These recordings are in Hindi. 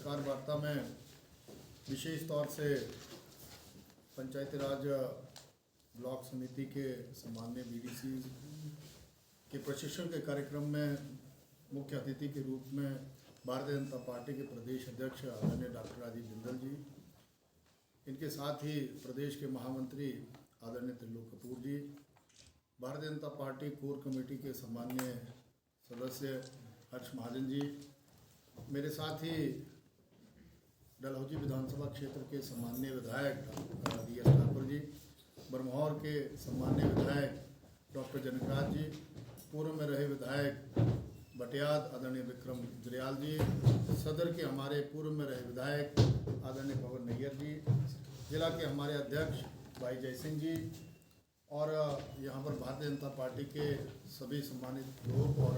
नमस्कार वार्ता में विशेष तौर से पंचायती राज ब्लॉक समिति के सामान्य बीडीसी के प्रशिक्षण के कार्यक्रम में मुख्य अतिथि के रूप में भारतीय जनता पार्टी के प्रदेश अध्यक्ष आदरणीय डॉक्टर राजीव बिंदल जी, इनके साथ ही प्रदेश के महामंत्री आदरणीय त्रिलोक कपूर जी, Bharatiya Janata party core committee के सामान्य सदस्य हर्ष महाजन जी, मेरे साथ ही डलहौजी विधानसभा क्षेत्र के सामान्य विधायक डी एस ठाकुर जी, बरमौर के सामान्य विधायक डॉक्टर जनकराज जी, पूर्व में रहे विधायक बटियाद आदरणीय विक्रम जरियाल जी, सदर के हमारे पूर्व में रहे विधायक आदरणीय पवन नैयर जी, जिला के हमारे अध्यक्ष भाई जय सिंह जी, और यहाँ पर भारतीय जनता पार्टी के सभी सम्मानित लोग, और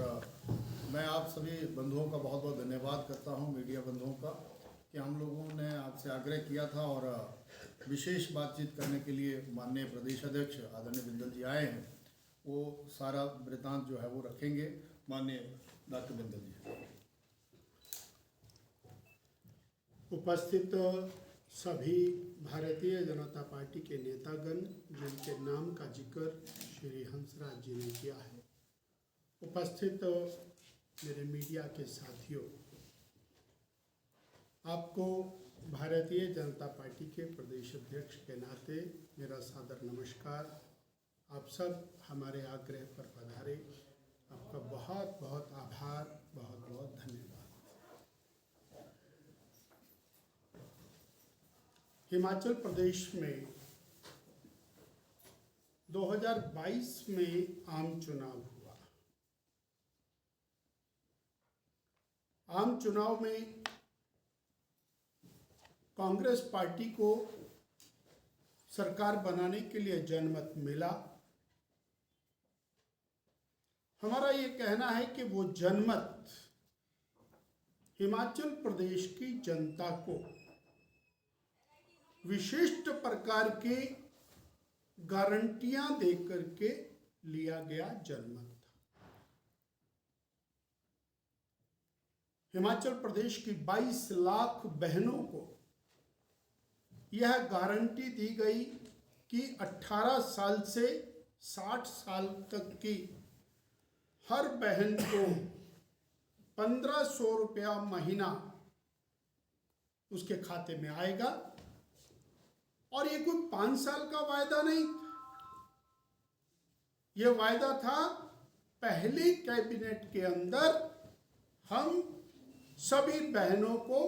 मैं आप सभी बंधुओं का बहुत बहुत धन्यवाद करता हूँ, मीडिया बंधुओं का, कि हम लोगों ने आपसे आग्रह किया था और विशेष बातचीत करने के लिए माननीय प्रदेश अध्यक्ष आदरणीय बिंदल जी आए हैं। वो सारा वृतांत जो है वो रखेंगे। माननीय डॉक्टर बिंदल जी। उपस्थित सभी भारतीय जनता पार्टी के नेतागण जिनके नाम का जिक्र श्री हंसराज जी ने किया है, उपस्थित मेरे मीडिया के साथियों, आपको भारतीय जनता पार्टी के प्रदेश अध्यक्ष के नाते मेरा सादर नमस्कार। आप सब हमारे आग्रह पर पधारे, आपका बहुत बहुत आभार, बहुत बहुत धन्यवाद। हिमाचल प्रदेश में 2022 में आम चुनाव हुआ। आम चुनाव में कांग्रेस पार्टी को सरकार बनाने के लिए जनमत मिला। हमारा ये कहना है कि वो जनमत हिमाचल प्रदेश की जनता को विशिष्ट प्रकार की गारंटियां देकर के लिया गया जनमत था। हिमाचल प्रदेश की 22 लाख बहनों को यह गारंटी दी गई कि 18 साल से 60 साल तक की हर बहन को 1500 रुपया महीना उसके खाते में आएगा। और ये कोई 5 साल का वायदा नहीं था, ये वायदा था पहली कैबिनेट के अंदर हम सभी बहनों को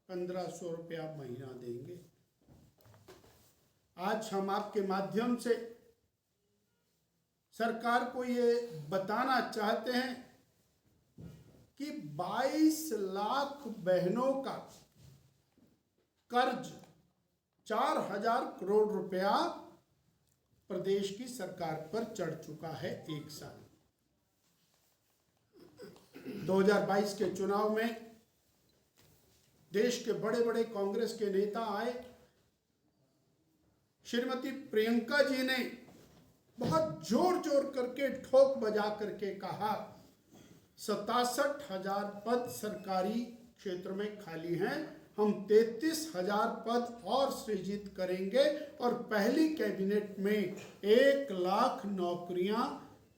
1500 रुपया महीना देंगे। आज हम आपके माध्यम से सरकार को ये बताना चाहते हैं कि 22 लाख बहनों का कर्ज 4000 करोड़ रुपया प्रदेश की सरकार पर चढ़ चुका है एक साल। 2022 के चुनाव में देश के बड़े बड़े कांग्रेस के नेता आए। श्रीमती प्रियंका जी ने बहुत जोर जोर करके ठोक बजा करके कहा 67,000 पद सरकारी क्षेत्र में खाली हैं, हम 33,000 पद और सृजित करेंगे और पहली कैबिनेट में 1 लाख नौकरियां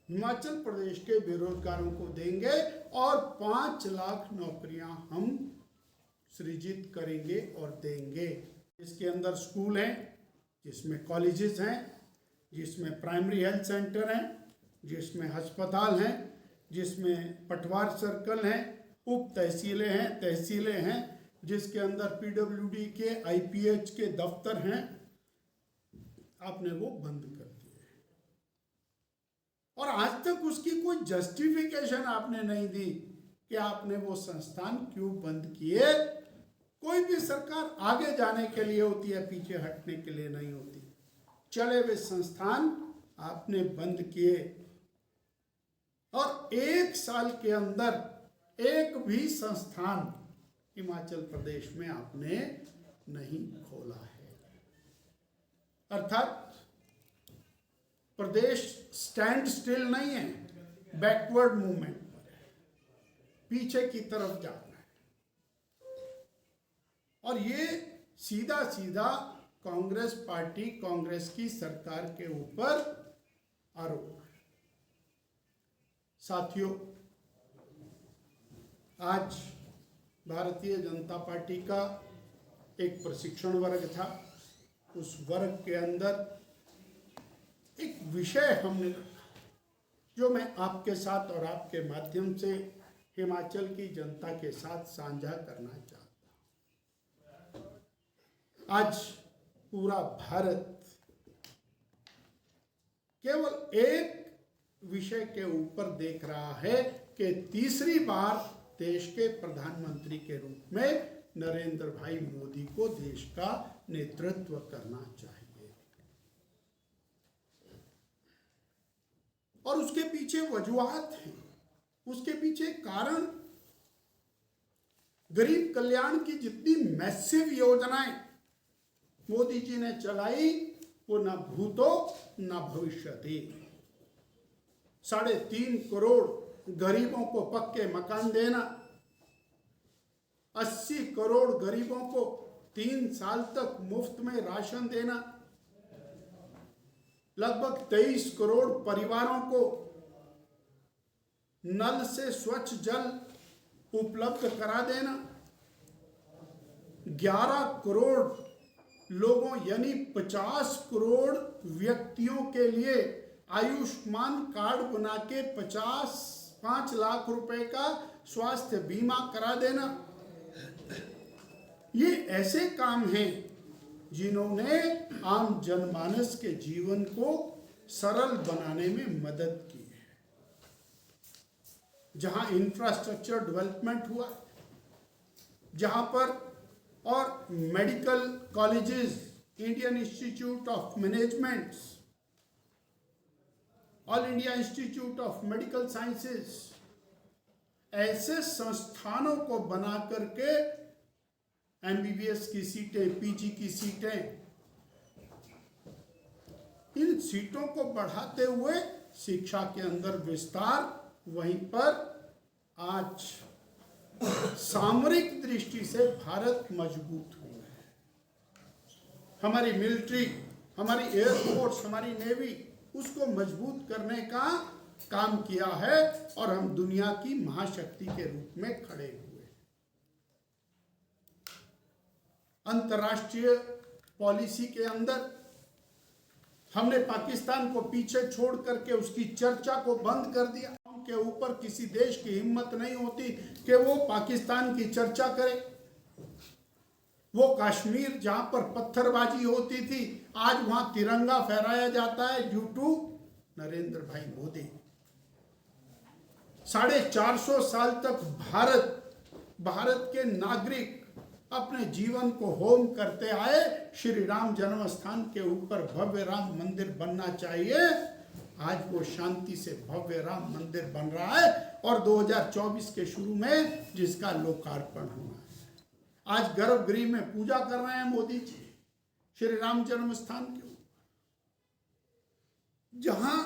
हिमाचल प्रदेश के बेरोजगारों को देंगे और 5 लाख नौकरियां हम सृजित करेंगे और देंगे। इसके अंदर स्कूल हैं, जिसमें कॉलेजेस हैं, जिसमें प्राइमरी हेल्थ सेंटर हैं, जिसमें अस्पताल हैं, जिसमें पटवार सर्कल हैं, उप तहसीलें हैं, तहसीलें हैं, जिसके अंदर पीडब्ल्यूडी के आईपीएच के दफ्तर हैं। आपने वो बंद कर दिए और आज तक उसकी कोई जस्टिफिकेशन आपने नहीं दी कि आपने वो संस्थान क्यों बंद किए। कोई भी सरकार आगे जाने के लिए होती है, पीछे हटने के लिए नहीं होती। चले हुए संस्थान आपने बंद किए और 1 साल के अंदर एक भी संस्थान हिमाचल प्रदेश में आपने नहीं खोला है। अर्थात प्रदेश स्टैंड स्टिल नहीं है, बैकवर्ड मूवमेंट पर है, पीछे की तरफ जा रहा है। और ये सीधा सीधा कांग्रेस पार्टी, कांग्रेस की सरकार के ऊपर आरोप है। साथियों, आज भारतीय जनता पार्टी का एक प्रशिक्षण वर्ग था। उस वर्ग के अंदर एक विषय हमने रखा जो मैं आपके साथ और आपके माध्यम से हिमाचल की जनता के साथ साझा करना चाहता हूं। आज पूरा भारत केवल एक विषय के ऊपर देख रहा है कि तीसरी बार देश के प्रधानमंत्री के रूप में नरेंद्र भाई मोदी को देश का नेतृत्व करना चाहिए। और उसके पीछे वजूहात हैं, उसके पीछे कारण, गरीब कल्याण की जितनी मैसिव योजनाएं मोदी जी ने चलाई वो न भूतो न भविष्यति। 3.5 करोड़ गरीबों को पक्के मकान देना, 80 करोड़ गरीबों को 3 साल तक मुफ्त में राशन देना, लगभग 23 करोड़ परिवारों को नल से स्वच्छ जल उपलब्ध करा देना, 11 करोड़ लोगों यानी 50 करोड़ व्यक्तियों के लिए आयुष्मान कार्ड बना के 5 लाख रुपए का स्वास्थ्य बीमा करा देना। ये ऐसे काम हैं जिन्होंने आम जनमानस के जीवन को सरल बनाने में मदद की है। जहां इंफ्रास्ट्रक्चर डेवलपमेंट हुआ, जहां पर और medical colleges, Indian institute of management, all India institute of medical sciences, ऐसे संस्थानों को बना करके एमबीबीएस की सीटें, पीजी की सीटें, इन सीटों को बढ़ाते हुए शिक्षा के अंदर विस्तार, वहीं पर आज सामरिक दृष्टि से भारत मजबूत हुआ है। हमारी मिलिट्री, हमारी एयरफोर्स, हमारी नेवी, उसको मजबूत करने का काम किया है और हम दुनिया की महाशक्ति के रूप में खड़े हुए। अंतर्राष्ट्रीय पॉलिसी के अंदर हमने पाकिस्तान को पीछे छोड़ करके उसकी चर्चा को बंद कर दिया। के ऊपर किसी देश की हिम्मत नहीं होती कि वो पाकिस्तान की चर्चा करे। वो कश्मीर जहां पर पत्थरबाजी होती थी, आज वहां तिरंगा फहराया जाता है ड्यू टू नरेंद्र भाई मोदी। 450 साल तक भारत के नागरिक अपने जीवन को होम करते आए। श्री राम जन्म स्थान के ऊपर भव्य राम मंदिर बनना चाहिए। आज वो शांति से भव्य राम मंदिर बन रहा है और 2024 के शुरू में जिसका लोकार्पण हुआ है। आज गर्भगृह में पूजा कर रहे हैं मोदी जी श्री राम जन्म स्थान के ऊपर। जहां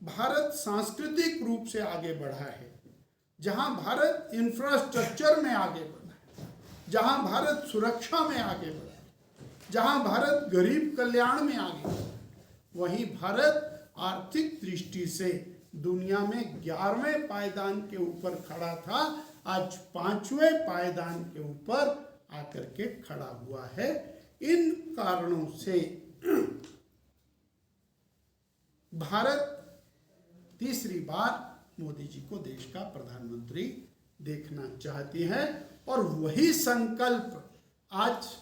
भारत सांस्कृतिक रूप से आगे बढ़ा है, जहां भारत इंफ्रास्ट्रक्चर में आगे बढ़ा है, जहां भारत सुरक्षा में आगे बढ़ा है, जहां भारत गरीब कल्याण में आगे बढ़ा, वहीं भारत आर्थिक दृष्टि से दुनिया में 11वें पायदान के ऊपर खड़ा था, आज 5वें पायदान के ऊपर आकर के खड़ा हुआ है। इन कारणों से भारत तीसरी बार मोदी जी को देश का प्रधानमंत्री देखना चाहती है और वही संकल्प आज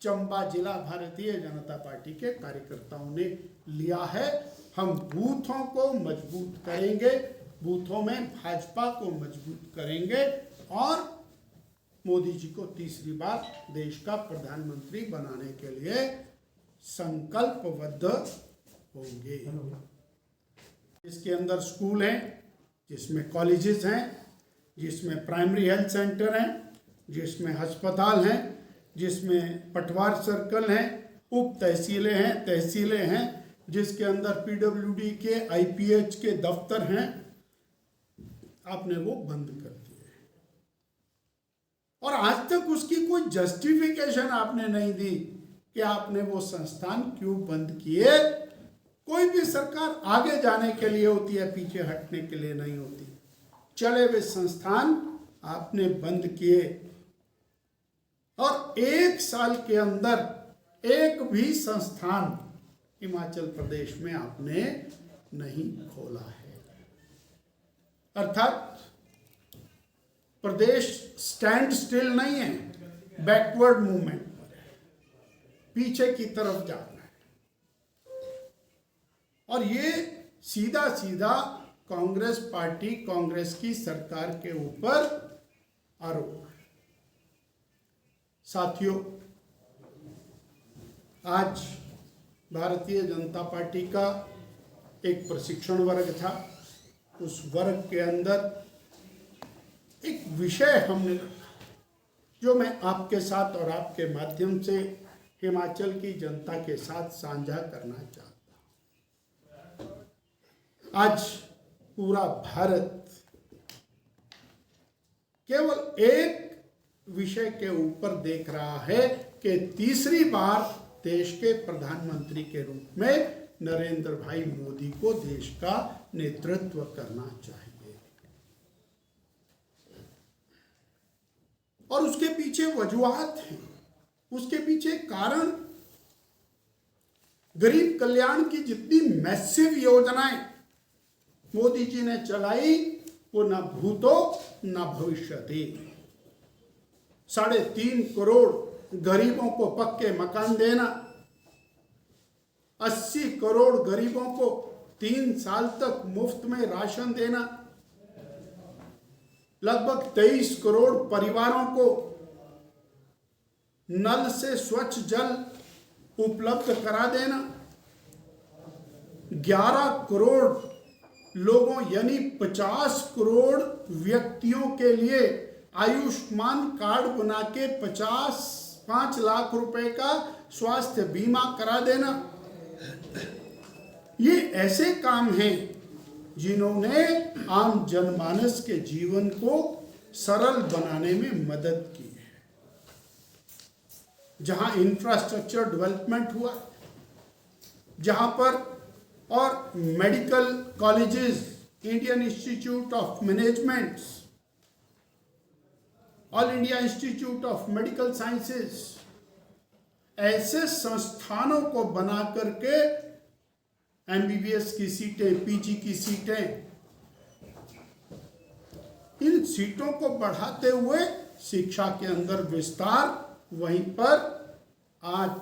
चंबा जिला भारतीय जनता पार्टी के कार्यकर्ताओं ने लिया है। हम बूथों को मजबूत करेंगे, बूथों में भाजपा को मजबूत करेंगे और मोदी जी को तीसरी बार देश का प्रधानमंत्री बनाने के लिए संकल्पबद्ध होंगे। इसके अंदर स्कूल हैं, जिसमें कॉलेजेस हैं, जिसमें प्राइमरी हेल्थ सेंटर हैं, जिसमें अस्पताल हैं, जिसमें पटवार सर्कल हैं, उप तहसीलें हैं, तहसीलें हैं, जिसके अंदर पीडब्ल्यूडी के, आईपीएच के दफ्तर हैं, आपने वो बंद कर दिए। और आज तक उसकी कोई जस्टिफिकेशन आपने नहीं दी कि आपने वो संस्थान क्यों बंद किए। कोई भी सरकार आगे जाने के लिए होती है, पीछे हटने के लिए नहीं होती। चले हुए संस्थान आपने बंद किए और 1 साल के अंदर एक भी संस्थान हिमाचल प्रदेश में आपने नहीं खोला है। अर्थात प्रदेश स्टैंड स्टिल नहीं है, बैकवर्ड मूवमेंट पर है, पीछे की तरफ जा रहा है। और ये सीधा सीधा कांग्रेस पार्टी, कांग्रेस की सरकार के ऊपर आरोप है। साथियों, आज भारतीय जनता पार्टी का एक प्रशिक्षण वर्ग था। उस वर्ग के अंदर एक विषय हमने रखा जो मैं आपके साथ और आपके माध्यम से हिमाचल की जनता के साथ साझा करना चाहता हूं। आज पूरा भारत केवल एक विषय के ऊपर देख रहा है कि तीसरी बार देश के प्रधानमंत्री के रूप में नरेंद्र भाई मोदी को देश का नेतृत्व करना चाहिए। और उसके पीछे वजूहात हैं, उसके पीछे कारण। गरीब कल्याण की जितनी मैसिव योजनाएं मोदी जी ने चलाई वो ना भूतो ना भविष्यति। 3.5 करोड़ गरीबों को पक्के मकान देना, 80 करोड़ गरीबों को 3 साल तक मुफ्त में राशन देना, लगभग 23 करोड़ परिवारों को नल से स्वच्छ जल उपलब्ध करा देना, 11 करोड़ लोगों यानी 50 करोड़ व्यक्तियों के लिए आयुष्मान कार्ड बना के 5 लाख रुपए का स्वास्थ्य बीमा करा देना। ये ऐसे काम हैं जिन्होंने आम जनमानस के जीवन को सरल बनाने में मदद की है। जहां इंफ्रास्ट्रक्चर डेवलपमेंट हुआ, जहां पर और medical colleges, Indian institute of management, all India institute of medical sciences, ऐसे संस्थानों को बना करके MBBS की सीटें, PG की सीटें, इन सीटों को बढ़ाते हुए शिक्षा के अंदर विस्तार, वहीं पर आज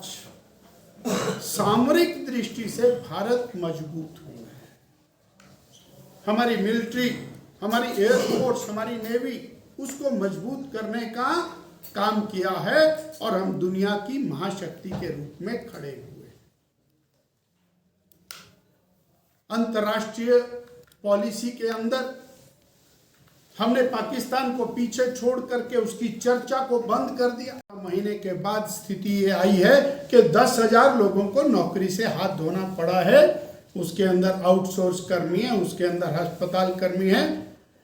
सामरिक दृष्टि से भारत मजबूत हुआ है। हमारी मिलिट्री, हमारी एयरफोर्स, हमारी नेवी, उसको मजबूत करने का काम किया है और हम दुनिया की महाशक्ति के रूप में खड़े हुए। अंतर्राष्ट्रीय पॉलिसी के अंदर हमने पाकिस्तान को पीछे छोड़ करके उसकी चर्चा को बंद कर दिया। महीने के बाद स्थिति ये आई है कि 10,000 लोगों को नौकरी से हाथ धोना पड़ा है। उसके अंदर आउटसोर्स कर्मी है, उसके अंदर अस्पताल कर्मी है।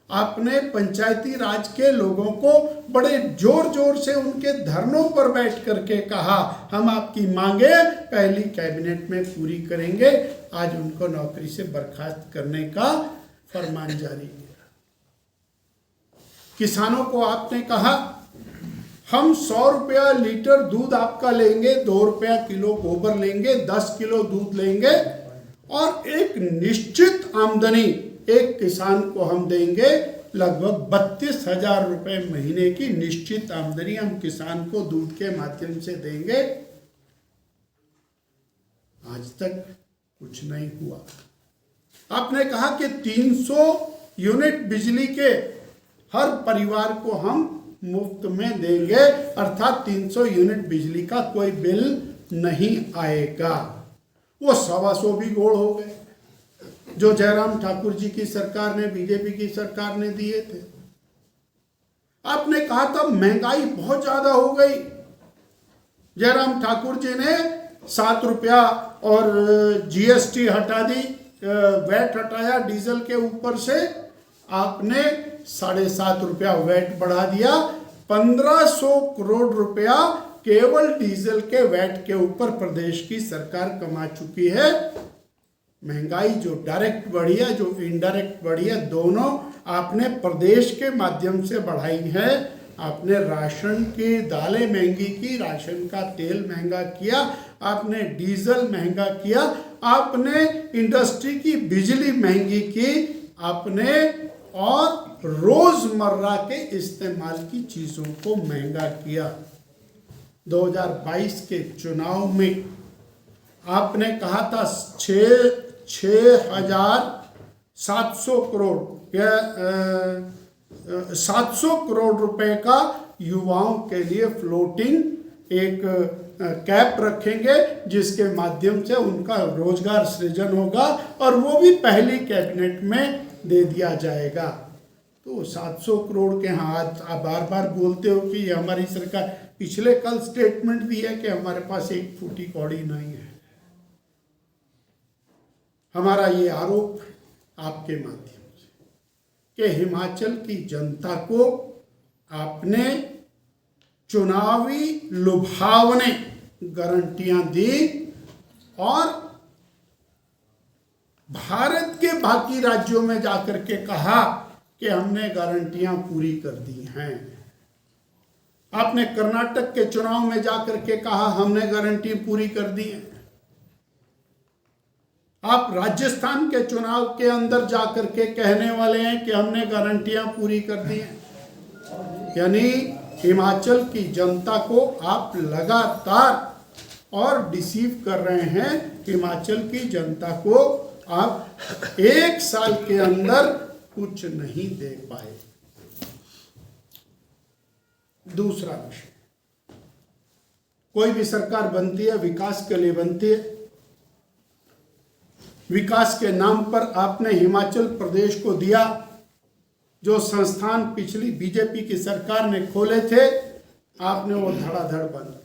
आपने पंचायती राज के लोगों को बड़े जोर जोर से उनके धरनों पर बैठ करके कहा हम आपकी मांगे पहली कैबिनेट में पूरी करेंगे। आज उनको नौकरी से बर्खास्त करने का फरमान जारी किया। किसानों को आपने कहा हम 100 रुपया लीटर दूध आपका लेंगे, 2 रुपया किलो गोबर लेंगे, 10 किलो दूध लेंगे और एक निश्चित आमदनी एक किसान को हम देंगे। लगभग 32,000 रुपए महीने की निश्चित आमदनी हम किसान को दूध के माध्यम से देंगे। आज तक कुछ नहीं हुआ। आपने कहा कि 300 यूनिट बिजली के हर परिवार को हम मुफ्त में देंगे, अर्थात 300 यूनिट बिजली का कोई बिल नहीं आएगा। वो 125 भी गोड़ हो गए जो जयराम ठाकुर जी की सरकार ने, बीजेपी की सरकार ने दिए थे। आपने कहा था महंगाई बहुत ज्यादा हो गई। जयराम ठाकुर जी ने 7 रुपया और GST हटा दी, वैट हटाया डीजल के ऊपर से। आपने 7.5 रुपया वैट बढ़ा दिया, 1500 करोड़ रुपया केवल डीजल के वैट के ऊपर प्रदेश की सरकार कमा चुकी है। महंगाई जो डायरेक्ट बढ़ी है, जो इनडायरेक्ट बढ़ी है, दोनों आपने प्रदेश के माध्यम से बढ़ाई है। आपने राशन की दालें महंगी की, राशन का तेल महंगा किया, आपने डीजल महंगा किया, आपने इंडस्ट्री की बिजली महंगी की, आपने और रोजमर्रा के इस्तेमाल की चीजों को महंगा किया। 2022 के चुनाव में आपने कहा था 6,700 करोड़ या 700 करोड़ रुपए का युवाओं के लिए फ्लोटिंग एक कैप रखेंगे, जिसके माध्यम से उनका रोजगार सृजन होगा और वो भी पहली कैबिनेट में दे दिया जाएगा। तो 700 करोड़ के हाथ आप बार बार बोलते हो कि ये हमारी सरकार, पिछले कल स्टेटमेंट दी है कि हमारे पास एक फूटी कौड़ी नहीं है। हमारा ये आरोप आपके माध्यम से कि हिमाचल की जनता को आपने चुनावी लुभावने गारंटियां दी और भारत के बाकी राज्यों में जाकर के कहा कि हमने गारंटियां पूरी कर दी हैं। आपने कर्नाटक के चुनाव में जाकर के कहा हमने गारंटी पूरी कर दी है। आप राजस्थान के चुनाव के अंदर जाकर के कहने वाले हैं कि हमने गारंटियां पूरी कर दी हैं। यानी हिमाचल की जनता को आप लगातार और डिसीव कर रहे हैं। हिमाचल की जनता को आप एक साल के अंदर कुछ नहीं दे पाए। दूसरा विषय, कोई भी सरकार बनती है विकास के लिए बनती है। विकास के नाम पर आपने हिमाचल प्रदेश को दिया जो संस्थान पिछली बीजेपी की सरकार ने खोले थे, आपने वो धड़ाधड़ बंद।